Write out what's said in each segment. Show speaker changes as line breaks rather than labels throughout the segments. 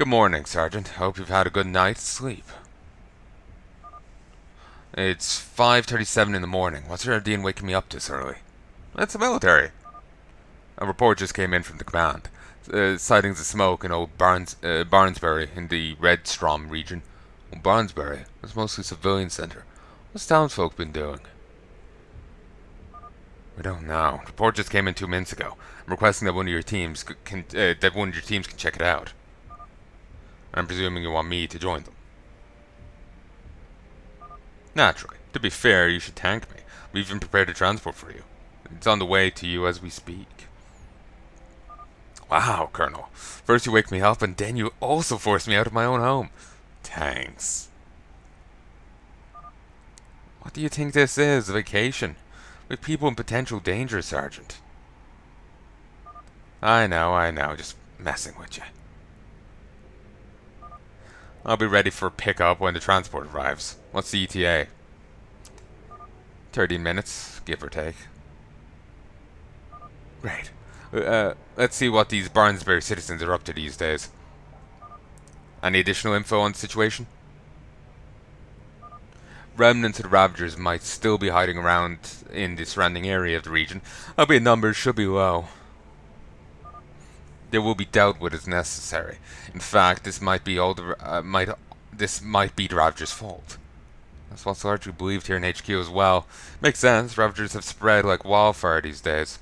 Good morning, Sergeant. Hope you've had a good night's sleep. It's 5:37 in the morning. What's your idea in waking me up this early? It's the military. A report just came in from the command. Sightings of smoke in old Barnsbury in the Redstrom region. Barnsbury? It's mostly a civilian centre. What's townsfolk been doing? We don't know. The report just came in 2 minutes ago. I'm requesting that one of your teams can check it out. I'm presuming you want me to join them. Naturally. To be fair, you should thank me. We've even prepared a transport for you. It's on the way to you as we speak. Wow, Colonel. First you wake me up, and then you also force me out of my own home. Thanks. What do you think this is? A vacation? With people in potential danger, Sergeant. I know. Just messing with you. I'll be ready for pickup when the transport arrives. What's the ETA? 13 minutes, give or take. Great. Let's see what these Barnsbury citizens are up to these days. Any additional info on the situation? Remnants of the Ravagers might still be hiding around in the surrounding area of the region, albeit numbers should be low. They will be dealt with as necessary. In fact, this might be the Ravagers' fault. That's what's largely believed here in HQ as well. Makes sense. Ravagers have spread like wildfire these days.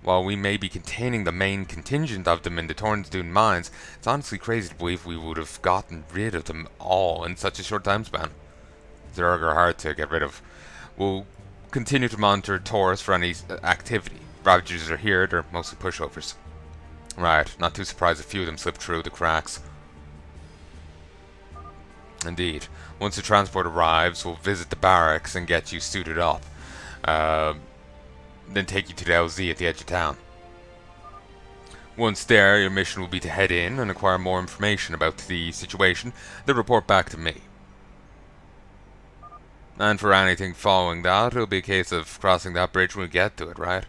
While we may be containing the main contingent of them in the Tornsdune mines, it's honestly crazy to believe we would have gotten rid of them all in such a short time span. Zerg are hard to get rid of. We'll continue to monitor Taurus for any activity. Ravagers are here, they're mostly pushovers. Right, not too surprised a few of them slipped through the cracks. Indeed. Once the transport arrives, we'll visit the barracks and get you suited up. Then take you to the LZ at the edge of town. Once there, your mission will be to head in and acquire more information about the situation, then report back to me. And for anything following that, it'll be a case of crossing that bridge when we get to it, right?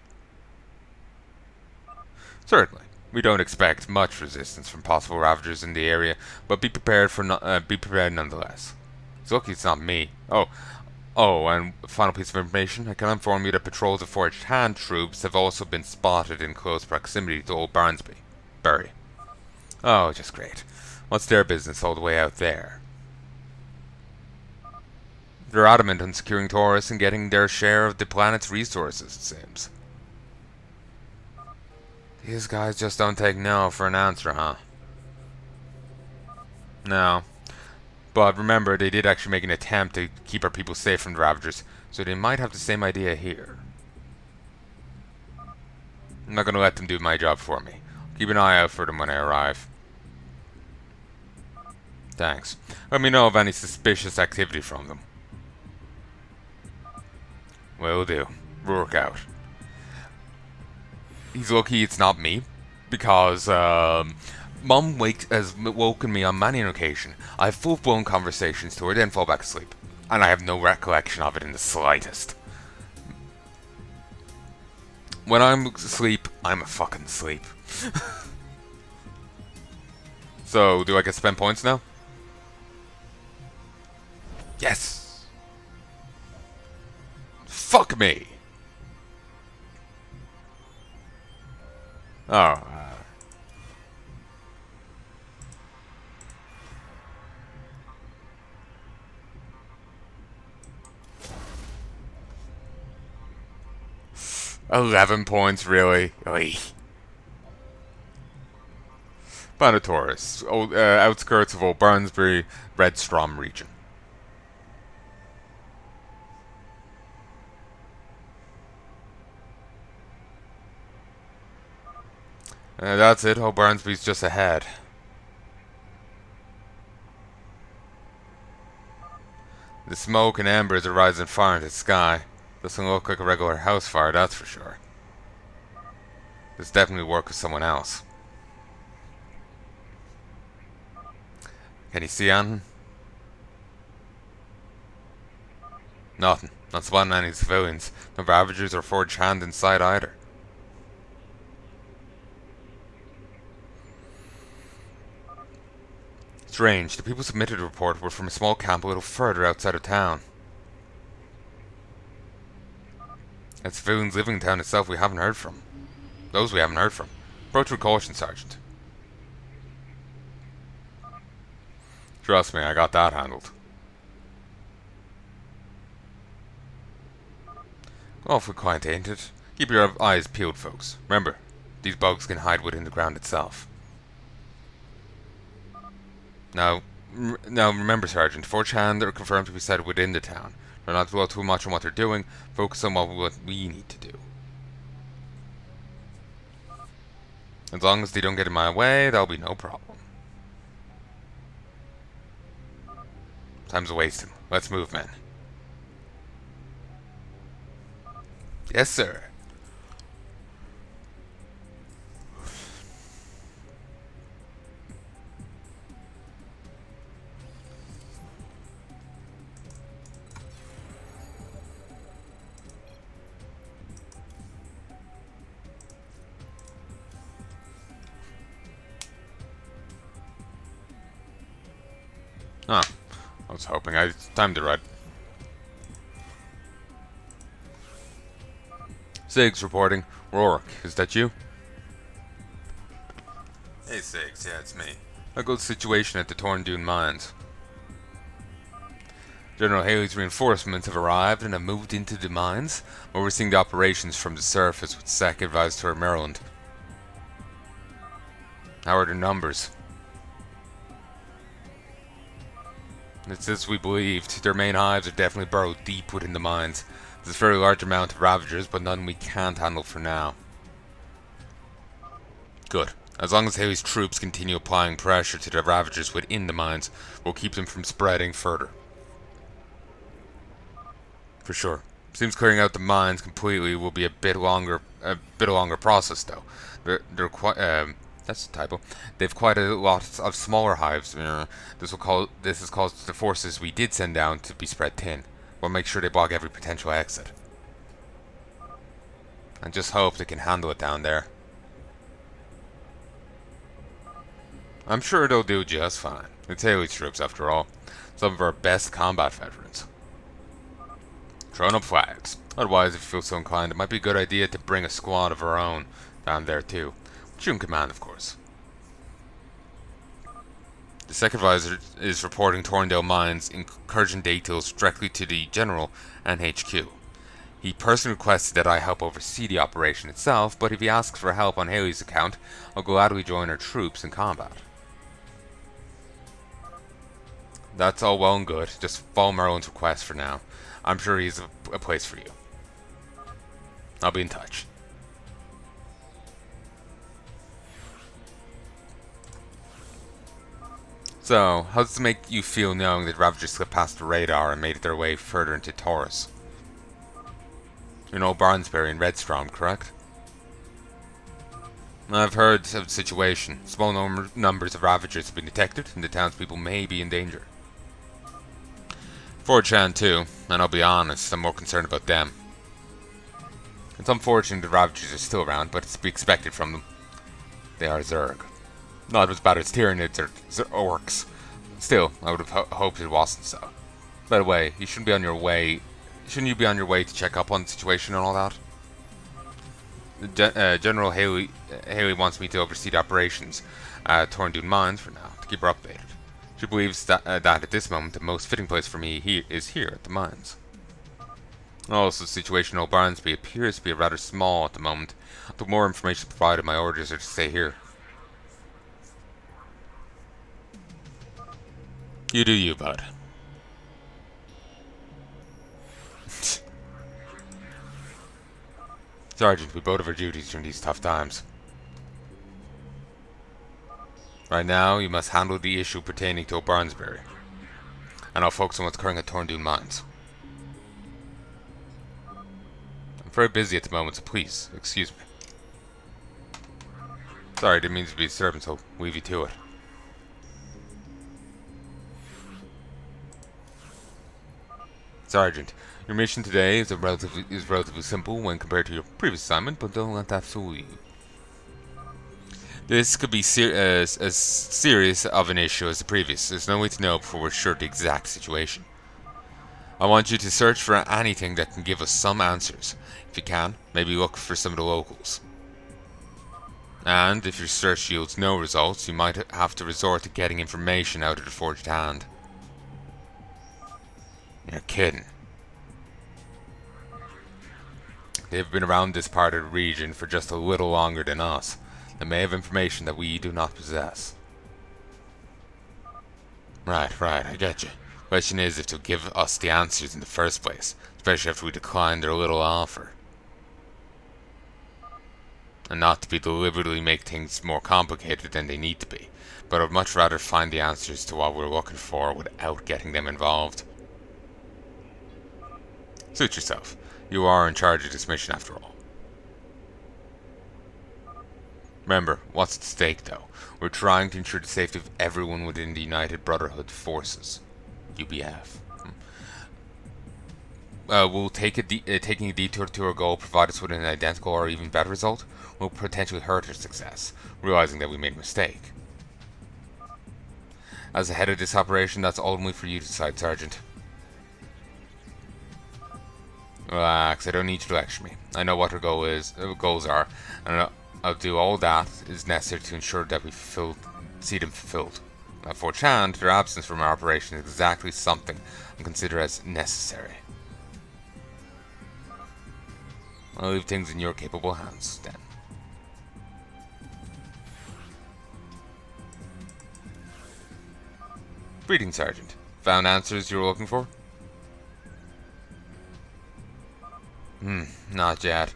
Certainly. We don't expect much resistance from possible Ravagers in the area, but be prepared nonetheless. It's lucky it's not me. And final piece of information, I can inform you that patrols of Forged Hand troops have also been spotted in close proximity to Old Barnsbury. Oh, just great. What's their business all the way out there? They're adamant on securing Taurus and getting their share of the planet's resources, it seems. These guys just don't take no for an answer, huh? No. But remember, they did actually make an attempt to keep our people safe from the Ravagers, so they might have the same idea here. I'm not gonna let them do my job for me. Keep an eye out for them when I arrive. Thanks. Let me know of any suspicious activity from them. Will do. Rourke out. He's lucky it's not me, because Mum has woken me on many an occasion. I have full-blown conversations to her, then fall back asleep. And I have no recollection of it in the slightest. When I'm asleep, I'm a fucking asleep. So, do I get to spend points now? Yes! Fuck me! Oh, 11 points, really? Oy. Taurus, outskirts of Old Barnsbury, Redstrom region. That's it, Old Barnsbury's just ahead. The smoke and embers are rising far into the sky. Doesn't look like a regular house fire, that's for sure. This definitely worked with someone else. Can you see anything? Nothing. Not spotting any civilians. No Ravagers or Forged Hand inside either. Strange, the people who submitted a report were from a small camp a little further outside of town. And civilians living in town itself we haven't heard from. Those we haven't heard from. Approach with caution, Sergeant. Trust me, I got that handled. Awfully quiet, ain't it? Keep your eyes peeled, folks. Remember, these bugs can hide within the ground itself. Now remember, Sergeant, 4chan are confirmed to be sighted within the town. Try not to dwell too much on what they're doing. Focus on what we need to do. As long as they don't get in my way, that'll be no problem. Time's wasting. Let's move, men. Yes, sir. Ah, I was hoping I timed it right. Siggs reporting. Rourke, is that you? Hey Siggs, yeah, it's me. How goes the situation at the Torn Dune mines? General Haley's reinforcements have arrived and have moved into the mines, overseeing the operations from the surface with SEC advised toward Maryland. How are their numbers? It's as we believed. Their main hives are definitely burrowed deep within the mines. There's a fairly large amount of Ravagers, but none we can't handle for now. Good. As long as Haley's troops continue applying pressure to the Ravagers within the mines, we'll keep them from spreading further. For sure. Seems clearing out the mines completely will be a bit longer process though. They're quite that's a typo. They've quite a lot of smaller hives. This has caused the forces we did send down to be spread thin. We'll make sure they block every potential exit. And just hope they can handle it down there. I'm sure they'll do just fine. It's Haley's troops after all. Some of our best combat veterans. Throwing up flags. Otherwise, if you feel so inclined, it might be a good idea to bring a squad of our own down there too. Which you can command, of course. The second advisor is reporting Torndale mines, incursion details directly to the General and HQ. He personally requested that I help oversee the operation itself, but if he asks for help on Haley's account, I'll gladly join our troops in combat. That's all well and good, just follow Merlin's request for now. I'm sure he's a place for you. I'll be in touch. So, how does it make you feel knowing that Ravagers slipped past the radar and made their way further into Taurus? You know Barnsbury and Redstrom, correct? I've heard of the situation. Small numbers of Ravagers have been detected, and the townspeople may be in danger. 4chan too, and I'll be honest, I'm more concerned about them. It's unfortunate the Ravagers are still around, but it's to be expected from them. They are Zerg. Not as bad as Tyranids or Orcs. Still, I would have hoped it wasn't so. By the way, you shouldn't be on your way. Shouldn't you be on your way to check up on the situation and all that? General Haley wants me to oversee the operations at Torndune Mines for now, to keep her updated. She believes that at this moment the most fitting place for me is here at the mines. Also, the situation in Old Barnsby appears to be rather small at the moment. Until more information is provided, my orders are to stay here. You do you, bud. Sergeant, we both have our duties during these tough times. Right now, you must handle the issue pertaining to Barnsbury. And I'll focus on what's occurring at Torndune Mines. I'm very busy at the moment, so please, excuse me. Sorry, I didn't mean to be disturbing, so I'll leave you to it. Sergeant, your mission today is relatively simple when compared to your previous assignment, but don't let that fool you. This could be as serious of an issue as the previous. There's no way to know before we're sure of the exact situation. I want you to search for anything that can give us some answers. If you can, maybe look for some of the locals. And if your search yields no results, you might have to resort to getting information out of the forged hand. You're kidding. They've been around this part of the region for just a little longer than us. They may have information that we do not possess. Right, I get you. Question is if they'll give us the answers in the first place, especially after we decline their little offer. And not to be deliberately make things more complicated than they need to be, but I'd much rather find the answers to what we're looking for without getting them involved. Suit yourself. You are in charge of this mission after all. Remember, what's at stake though? We're trying to ensure the safety of everyone within the United Brotherhood Forces. UBF. Will taking a detour to our goal provide us with an identical or even better result? Will potentially hurt our success, realizing that we made a mistake. As the head of this operation, that's ultimately for you to decide, Sergeant. Relax, I don't need you to lecture me. I know what our goals are, and I'll do all that is necessary to ensure that we see them fulfilled. For Chand, their absence from our operation is exactly something I consider as necessary. I'll leave things in your capable hands, then. Greetings, Sergeant. Found answers you were looking for? Not yet.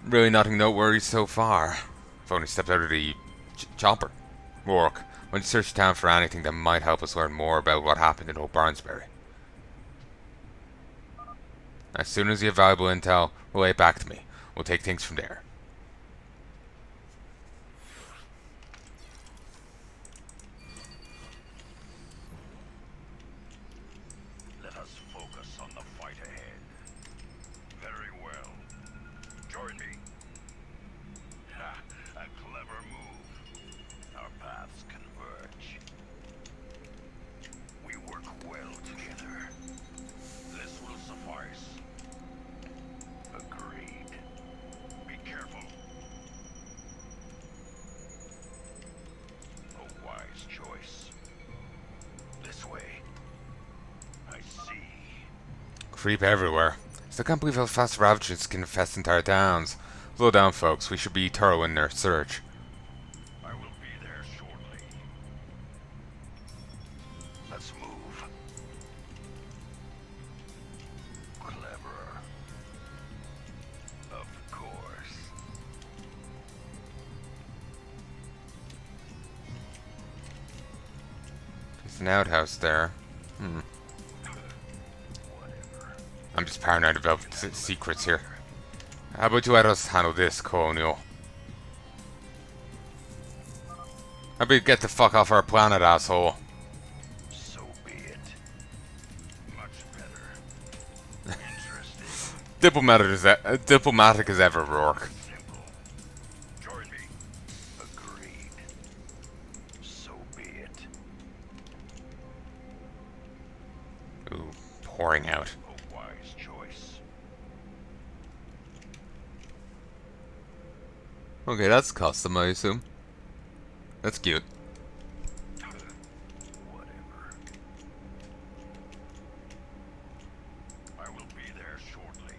Really nothing noteworthy so far. I've only stepped out of the chopper. Rourke, why don't you search the town for anything that might help us learn more about what happened in Old Barnsbury? As soon as you have valuable intel, relay it back to me. We'll take things from there.
Let us focus on the fight ahead. Very well. Join me. Ha! A clever move. Our paths converge. We work well together. This will suffice. Agreed. Be careful. A wise choice. This way. I see.
Creep everywhere. Still can't believe how fast ravagers can infest entire towns. Slow down, folks. We should be thorough in their search.
I will be there shortly. Let's move. Clever. Of course.
There's an outhouse there.
Whatever.
I'm just paranoid about secrets here. How about you let us handle this, Colonial? How about you get the fuck off our planet, asshole?
So be it. Much better. Interesting.
Diplomatic as ever, Rourke.
Simple. Join me. Agreed. So be it.
Ooh, pouring out.
A wise choice.
Okay, that's custom, I assume. That's cute.
Whatever. I will be there shortly.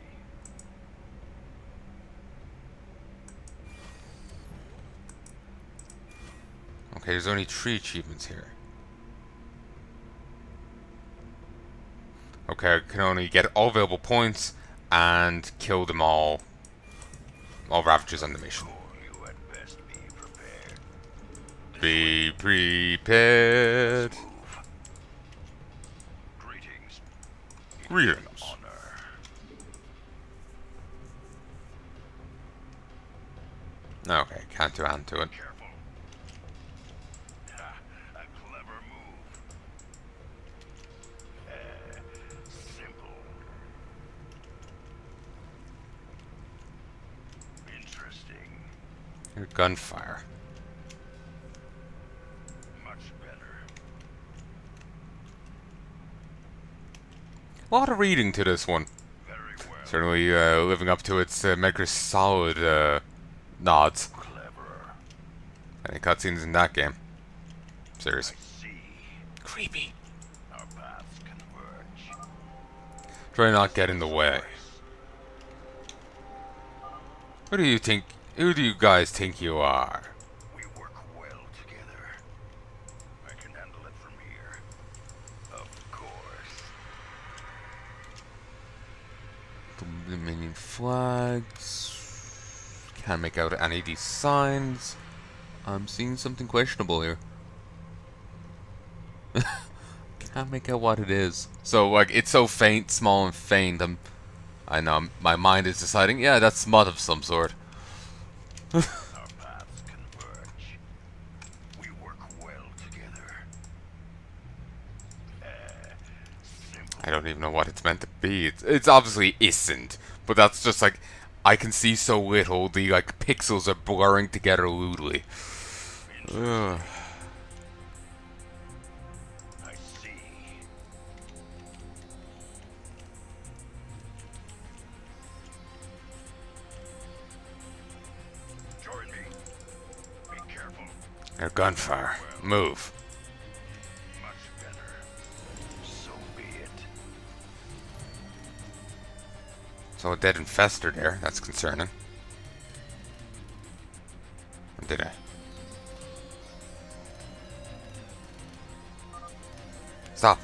Okay, there's only 3 achievements here. Okay, I can only get all available points and kill them all Ravagers on the mission.
You had best be prepared.
Be prepared.
Move. Greetings.
Greetings.
Honor.
Okay, can't do anything to it.
Careful. Ha, a clever move. Simple. Interesting.
Gunfire. A lot of reading to this one.
Very well.
Certainly living up to its Metal Gear Solid nods.
Clever.
Any cutscenes in that game?
I
Seriously.
see.
Creepy.
Our paths converge.
Try not get in the way. Who do you think? Who do you guys think you are?
We work well together. I can handle it from here. Of course.
The minion flags. Can't make out any of these signs. I'm seeing something questionable here. Can't make out what it is. So, like, it's so faint, small, and faint. I know, my mind is deciding, yeah, that's mud of some sort.
Our paths converge. We work well together. Simple.
I don't even know what it's meant to be. It's obviously isn't, but that's just like, I can see so little, the like pixels are blurring together loosely. Ugh.
I see. Join me. Be careful.
Now gunfire. Move.
Much better. So be it.
So a dead infestor there. That's concerning. Or did I? Stop.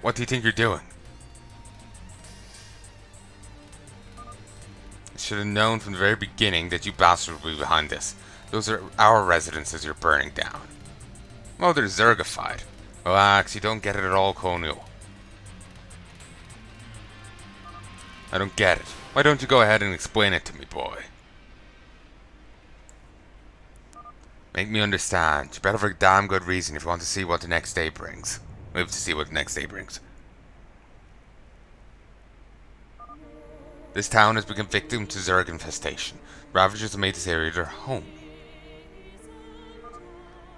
What do you think you're doing? I should have known from the very beginning that you bastards would be behind this. Those are our residences you're burning down. Well, they're Zergified. Relax, you don't get it at all, Colonial. I don't get it. Why don't you go ahead and explain it to me, boy? Make me understand. You better have a damn good reason if you want to see what the next day brings. Live to see what the next day brings. This town has become victim to Zerg infestation. Ravagers have made this area their home.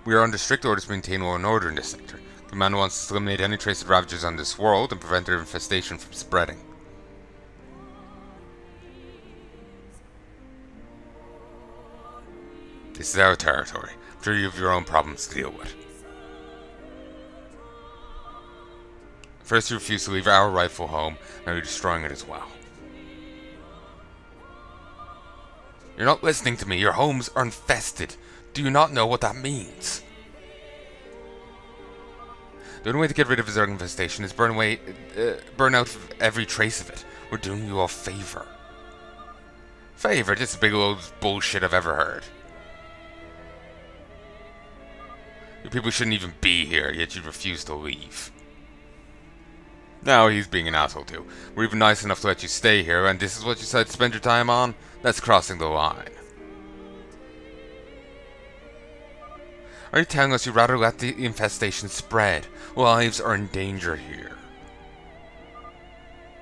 We are under strict orders to maintain law and order in this sector. Commander wants us to eliminate any trace of Ravagers on this world and prevent their infestation from spreading. This is our territory. I'm sure you have your own problems to deal with. First you refuse to leave our rightful home, now you're destroying it as well. You're not listening to me. Your homes are infested. Do you not know what that means? The only way to get rid of Zerg infestation is burn out every trace of it. We're doing you a favor. Favor? Just the biggest old bullshit I've ever heard. You people shouldn't even be here, yet you refuse to leave. Now he's being an asshole too. We're even nice enough to let you stay here, and this is what you decide to spend your time on? That's crossing the line. Are you telling us you'd rather let the infestation spread? Lives are in danger here.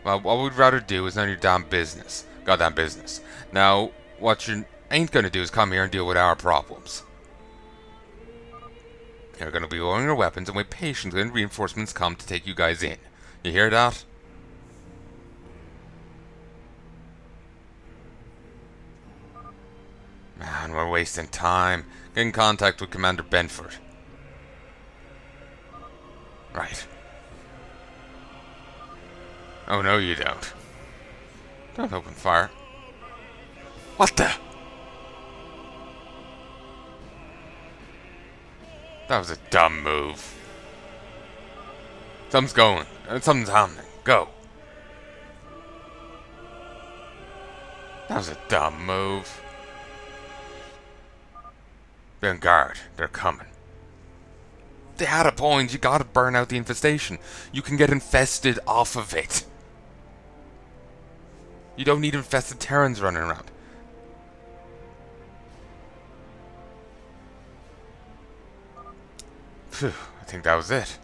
Well, what we'd rather do is none of your damn business. Goddamn business. Now, what you ain't gonna do is come here and deal with our problems. You're gonna be lowering your weapons and wait patiently until reinforcements come to take you guys in. You hear that? Man, we're wasting time. Get in contact with Commander Benford. Right. Oh, no you don't. Don't open fire. What the? That was a dumb move. Something's going. Something's happening. Go. That was a dumb move. Be on guard. They're coming. They had a point. You gotta burn out the infestation. You can get infested off of it. You don't need infested Terrans running around. Phew, I think that was it.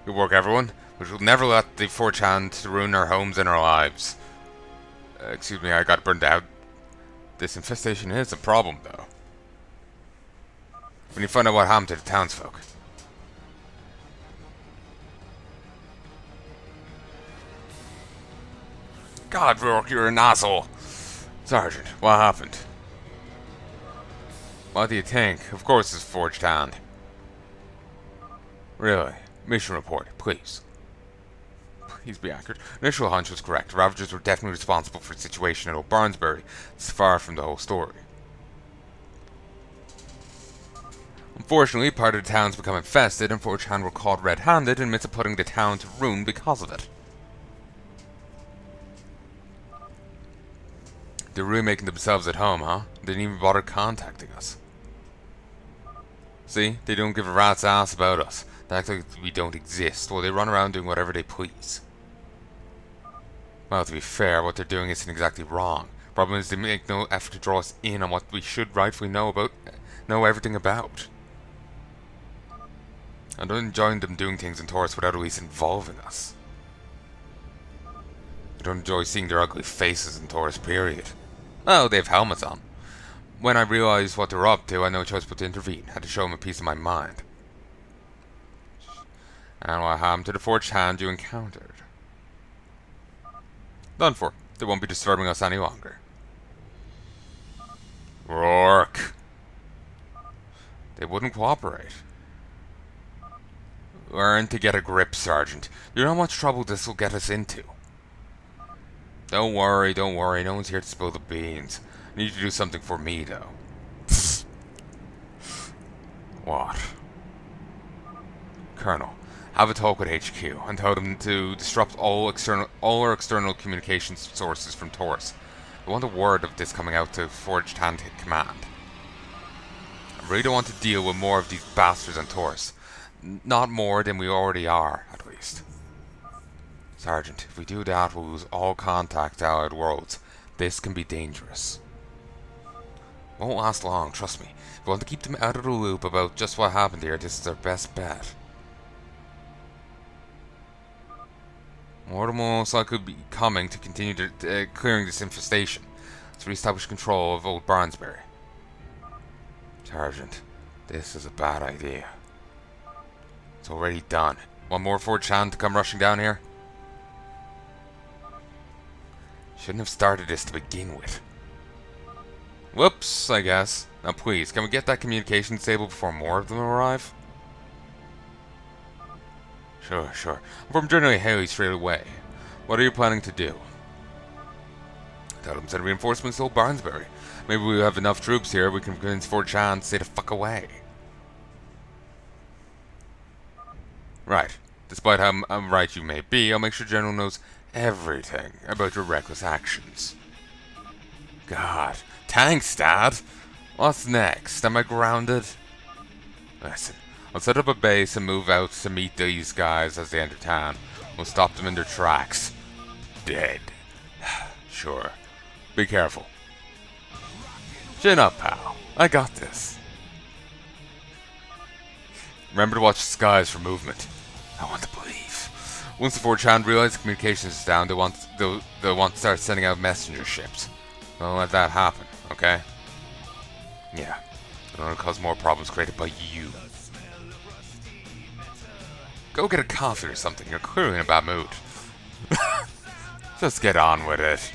Good work, everyone. We shall never let the 4chan to ruin our homes and our lives. Excuse me, I got burned out. This infestation is a problem, though. When you find out what happened to the townsfolk. God, Rourke, you're an asshole. Sergeant, what happened? What do you think? Of course it's forged hand. Really? Mission report, please. Please be accurate. Initial hunch was correct. Ravagers were definitely responsible for the situation at Old Barnsbury. It's far from the whole story. Unfortunately, part of the town's become infested, and Forge Hand were caught red-handed in the midst of putting the town to ruin because of it. They're really making themselves at home, huh? They didn't even bother contacting us. See? They don't give a rat's ass about us. They act like we don't exist, while they run around doing whatever they please. Well, to be fair, what they're doing isn't exactly wrong. Problem is they make no effort to draw us in on what we should rightfully know everything about. I don't enjoy them doing things in Taurus without at least involving us. I don't enjoy seeing their ugly faces in Taurus, period. Oh, they have helmets on. When I realized what they were up to, I had no choice but to intervene. I had to show them a piece of my mind. And what happened to the forged hand you encountered? Done for. They won't be disturbing us any longer. Rourke. They wouldn't cooperate. Learn to get a grip, Sergeant. You know how much trouble this will get us into. Don't worry, don't worry. No one's here to spill the beans. I need you to do something for me, though. What? Colonel, have a talk with HQ and tell them to disrupt all our external communications sources from Taurus. I want a word of this coming out to Forged Hand Command. I really don't want to deal with more of these bastards on Taurus. Not more than we already are, at least. Sergeant, if we do that, we'll lose all contact to Allied worlds. This can be dangerous. Won't last long, trust me. If we want to keep them out of the loop about just what happened here, this is our best bet. More than most likely be coming to continue clearing this infestation. Let's re-establish control of Old Barnsbury. Sergeant, this is a bad idea. It's already done. One more Forged Hand to come rushing down here? Shouldn't have started this to begin with. Whoops, I guess. Now please, can we get that communication disabled before more of them arrive? Sure. I'm generally Heya straight away. What are you planning to do? Tell them to send reinforcements to Old Barnsbury. Maybe we have enough troops here, we can convince Forged Hand to stay the fuck away. Right. Despite how right you may be, I'll make sure General knows everything about your reckless actions. God. Thanks, Dad! What's next? Am I grounded? Listen, I'll set up a base and move out to meet these guys as they enter town. We'll stop them in their tracks. Dead. Sure. Be careful. Chin up, pal. I got this. Remember to watch the skies for movement. I want to believe. Once the Forged Hand realize communications is down, they'll want to start sending out messenger ships. Don't let that happen, okay? Yeah. I don't want to cause more problems created by you. Go get a coffee or something. You're clearly in a bad mood. Just get on with it.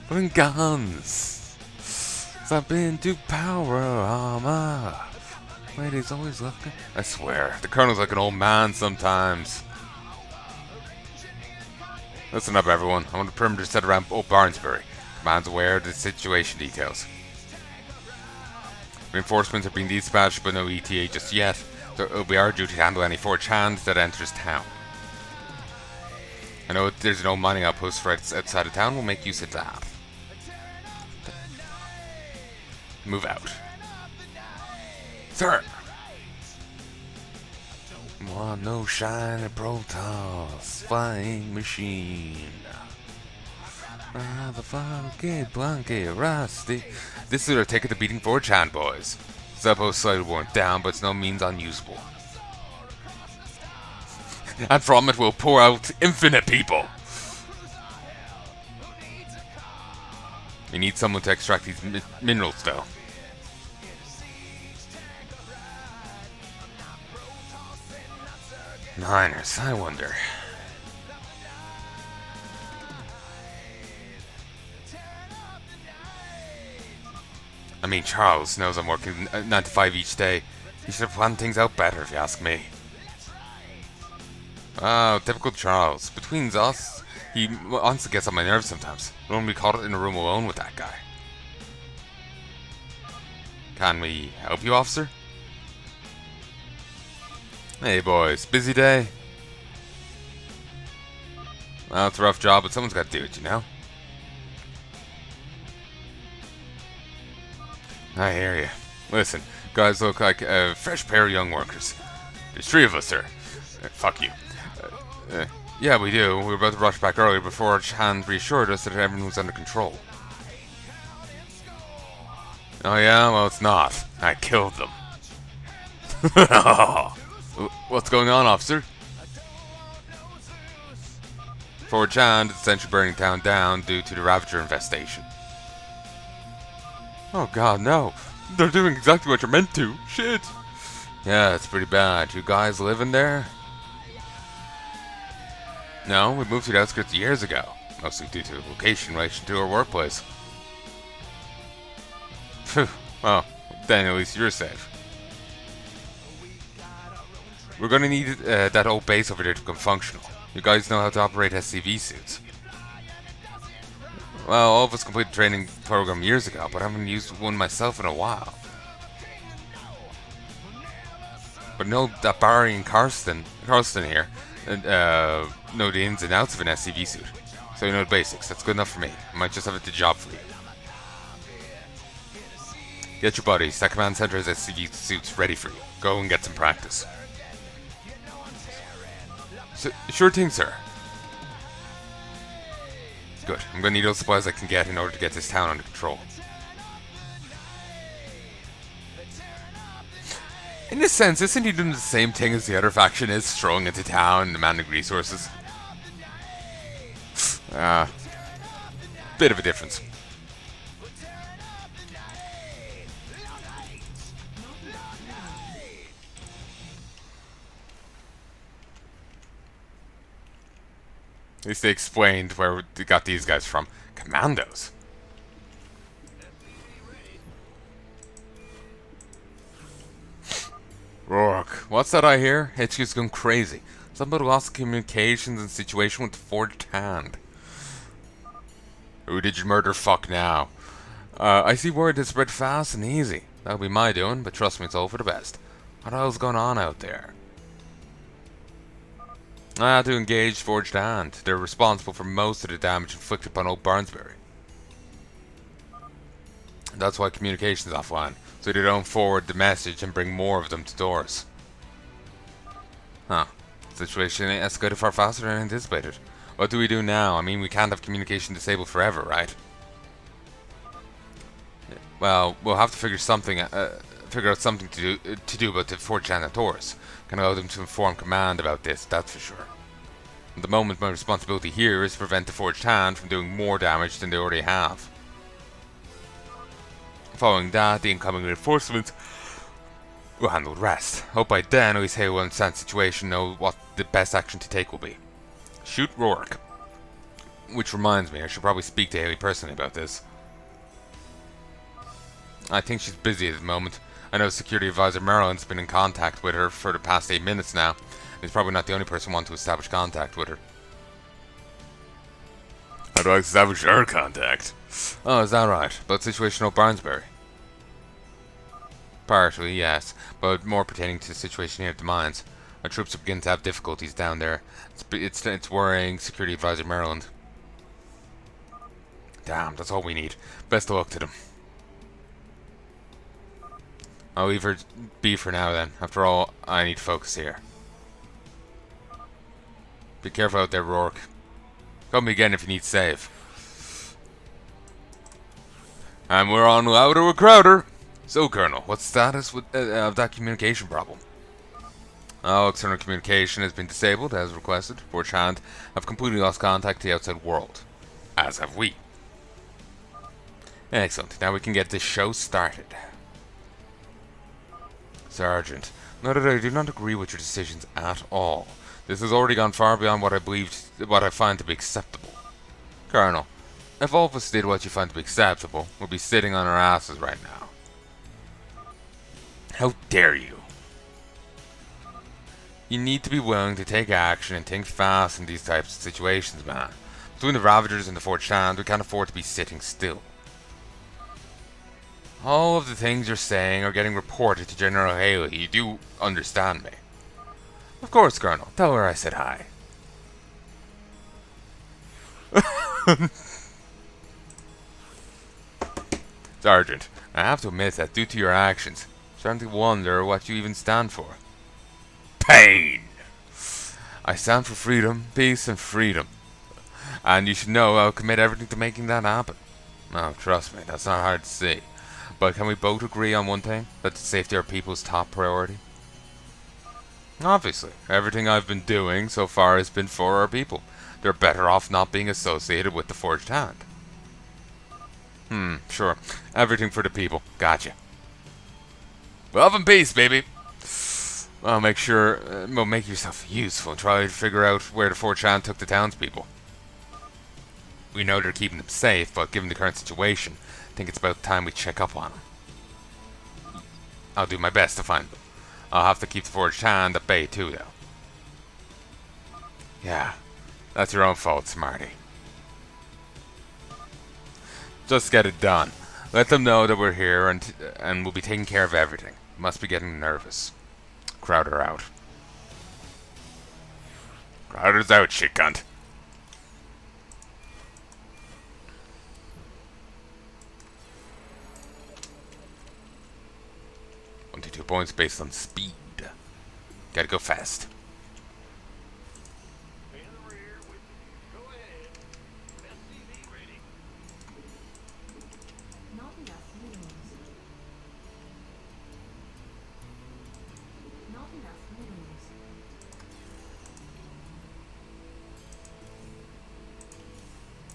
Bring guns. Stop being too power armor. Ladies always looking. I swear, the Colonel's like an old man sometimes. Listen up, everyone. I want a perimeter set around Old Barnsbury. Command's aware of the situation details. Reinforcements are being dispatched, but no ETA just yet. So it'll be our duty to handle any Forged Hand that enters town. I know there's no mining outpost right outside of town. We'll make use of that. Move out. Sir! Want no shiny Protoss flying machine. The funky, blunky, rusty. This is our take of the beating Forged Hand, boys. Outpost slightly worn down, but it's no means unusable. And from it will pour out infinite people. We need someone to extract these minerals, though. Miners, I wonder. I mean, Charles knows I'm working 9 to 5 each day. He should have planned things out better, if you ask me. Oh, typical Charles. Between us, he honestly gets on my nerves sometimes. Don't want to be caught in a room alone with that guy. Can we help you, officer? Hey, boys. Busy day? Well, it's a rough job, but someone's got to do it, you know? I hear you. Listen, guys look like a fresh pair of young workers. There's 3 of us, sir. Fuck you. Yeah, we do. We were about to rush back earlier before Hand reassured us that everything was under control. Oh yeah? Well, it's not. I killed them. What's going on, officer? Forge Hand is essentially burning town down due to the Ravager infestation. Oh god, no. They're doing exactly what you're meant to. Shit. Yeah, it's pretty bad. You guys living there? No, we moved to the outskirts years ago. Mostly due to location in relation to our workplace. Phew. Well, then at least you're safe. We're gonna need that old base over there to become functional. You guys know how to operate SCV suits. Well, all of us completed the training program years ago, but I haven't used one myself in a while. But know that Barry and Karsten here know the ins and outs of an SCV suit. So you know the basics. That's good enough for me. I might just have the job for you. Get your buddies. That command center has SCV suits ready for you. Go and get some practice. Sure thing, sir. Good. I'm gonna need all the supplies I can get in order to get this town under control. In a sense, isn't he doing the same thing as the other faction is, strolling into town and demanding resources? Bit of a difference. At least they explained where they got these guys from. Commandos. Rourke, what's that I hear? HQ's gone crazy. Somebody lost communications and situation with the Forged Hand. Who did you murder? Fuck now. I see word has spread fast and easy. That'll be my doing, but trust me, it's all for the best. What the hell's going on out there? I had to engage Forged Hand. They're responsible for most of the damage inflicted upon old Barnsbury. That's why communication's offline, so they don't forward the message and bring more of them to doors. Huh. Situation ain't escalated far faster than anticipated. What do we do now? I mean, we can't have communication disabled forever, right? Well, we'll have to figure out something to do about the Forged Hand at doors. Can allow them to inform command about this, that's for sure. At the moment, my responsibility here is to prevent the Forged Hand from doing more damage than they already have. Following that, the incoming reinforcements will handle the rest. Hope by then at least Heya will understand the situation, know what the best action to take will be. Shoot Rourke. Which reminds me, I should probably speak to Haley personally about this. I think she's busy at the moment. I know Security Advisor Marilyn's been in contact with her for the past 8 minutes now. He's probably not the only person wanting to establish contact with her. How do I establish her contact? Oh, is that right? About the situation at Barnsbury? Partially, yes, but more pertaining to the situation here at the mines. Our troops are beginning to have difficulties down there. It's worrying Security Advisor Maryland. Damn, that's all we need. Best of luck to them. I'll leave her be for now then. After all, I need to focus here. Be careful out there, Rourke. Call me again if you need save. And we're on louder with Crowder. So, Colonel, what's the status of that communication problem? Oh, external communication has been disabled, as requested. Forged Hand have completely lost contact to the outside world. As have we. Excellent. Now we can get this show started. Sergeant, note that I do not agree with your decisions at all. This has already gone far beyond what I find to be acceptable. Colonel, if all of us did what you find to be acceptable, we'd be sitting on our asses right now. How dare you? You need to be willing to take action and think fast in these types of situations, man. Between the Ravagers and the Forged Hand, we can't afford to be sitting still. All of the things you're saying are getting reported to General Heya. You do understand me? Of course, Colonel. Tell her I said hi. Sergeant, I have to admit that due to your actions, I'm starting to wonder what you even stand for. Pain! I stand for freedom, peace, and freedom. And you should know I'll commit everything to making that happen. No, trust me, that's not hard to see. But can we both agree on one thing? That the safety of our people is top priority? Obviously, everything I've been doing so far has been for our people. They're better off not being associated with the Forged Hand. Sure. Everything for the people. Gotcha. Love and peace, baby. Well, make yourself useful and try to figure out where the 4chan took the townspeople. We know they're keeping them safe, but given the current situation, I think it's about time we check up on them. I'll do my best to find them. I'll have to keep the Forged Hand at bay too, though. Yeah, that's your own fault, Smarty. Just get it done. Let them know that we're here and we'll be taking care of everything. Must be getting nervous. Crowd her out. Crowder's out, shit cunt. $22 points based on speed. Gotta go fast.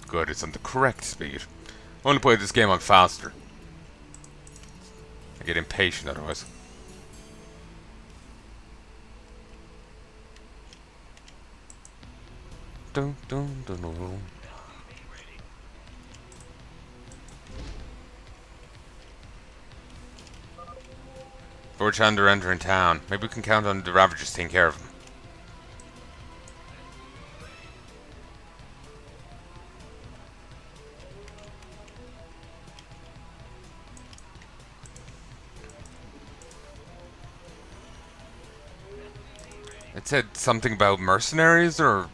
Good, it's on the correct speed. I only play this game on faster. I get impatient otherwise. Dun, dun, dun, dun. Forged are entering town. Maybe we can count on the Ravagers taking care of them. It said something about mercenaries or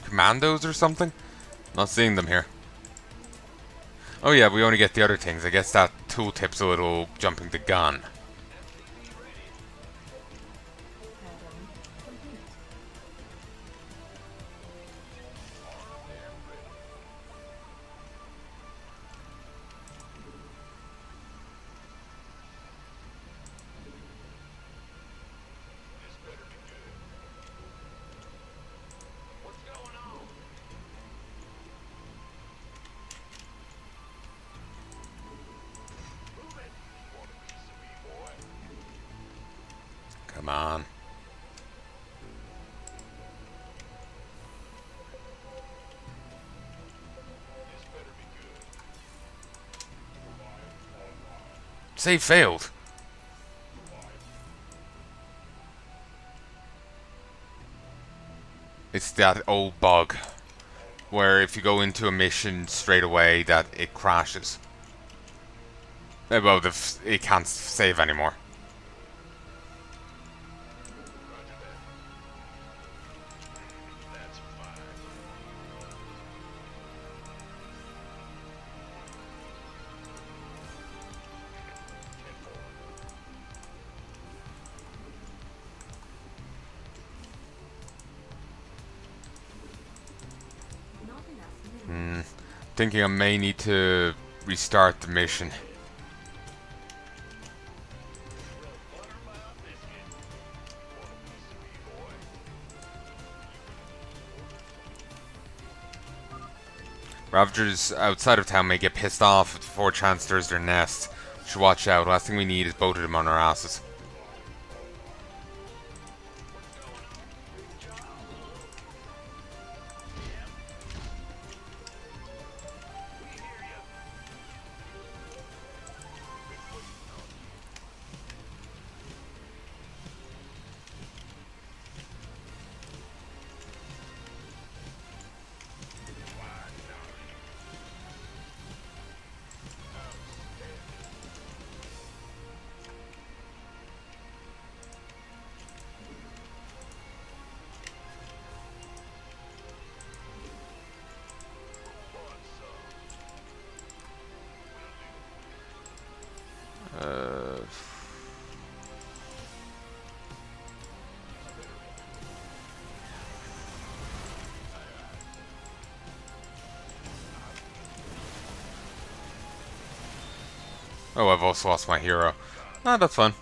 commandos or something. Not seeing them here. Oh yeah, we only get the other things. I guess that tooltip's a little jumping the gun. Come on. Save failed. It's that old bug where if you go into a mission straight away that it crashes. Well, it can't save anymore. Thinking I may need to restart the mission. Ravagers outside of town may get pissed off if the 4chan stirs their nest. Should watch out. Last thing we need is both of them on our asses. Oh, I've also lost my hero. Ah, that's fun.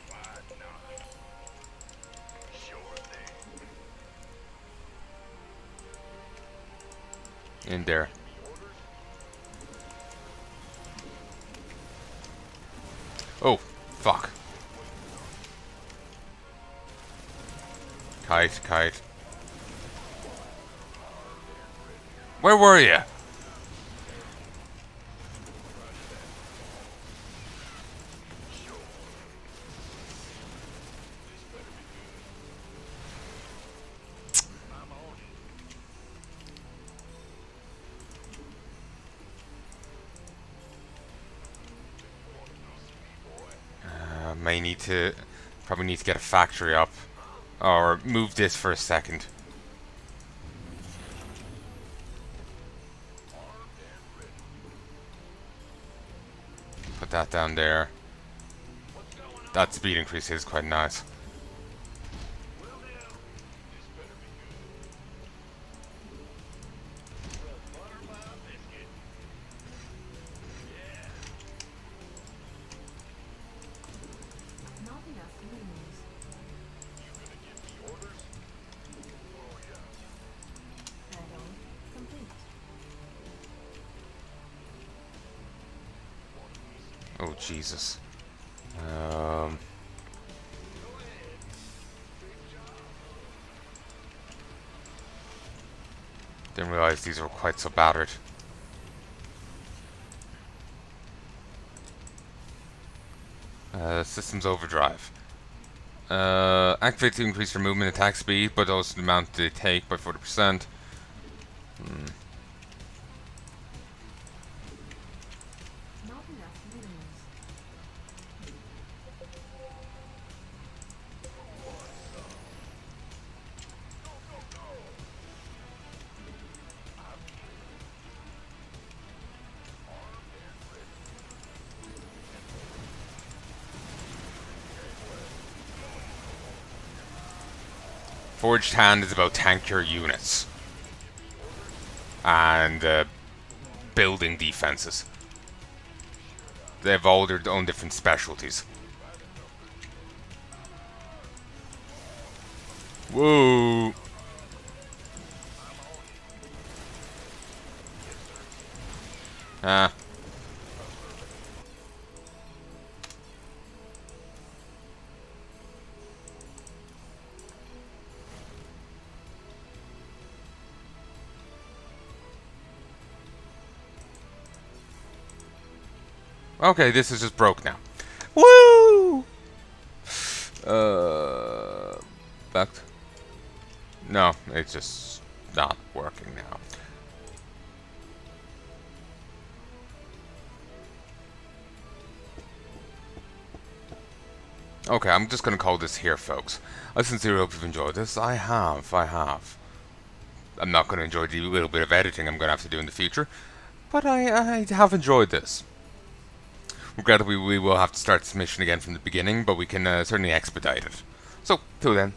Why not? Sure thing.
In there. Oh, fuck. Kite, kite. Where were you? May need to... Probably need to get a factory up. Or move this for a second. Put that down there. That speed increase is quite nice.
Not enough minerals. Add-on complete.
Oh, Jesus. Didn't realize these were quite so battered. Systems overdrive. Activate to increase your movement attack speed, but also the amount they take by 40%.
Not enough minerals.
Forged Hand is about tankier units. And building defenses. They have all their own different specialties. Whoa! Ah. Okay, this is just broke now. Woo! Back. No, it's just not working now. Okay, I'm just gonna call this here, folks. I sincerely hope you've enjoyed this. I have. I'm not gonna enjoy the little bit of editing I'm gonna have to do in the future, but I have enjoyed this. Regrettably, we will have to start this mission again from the beginning, but we can certainly expedite it. So, till then.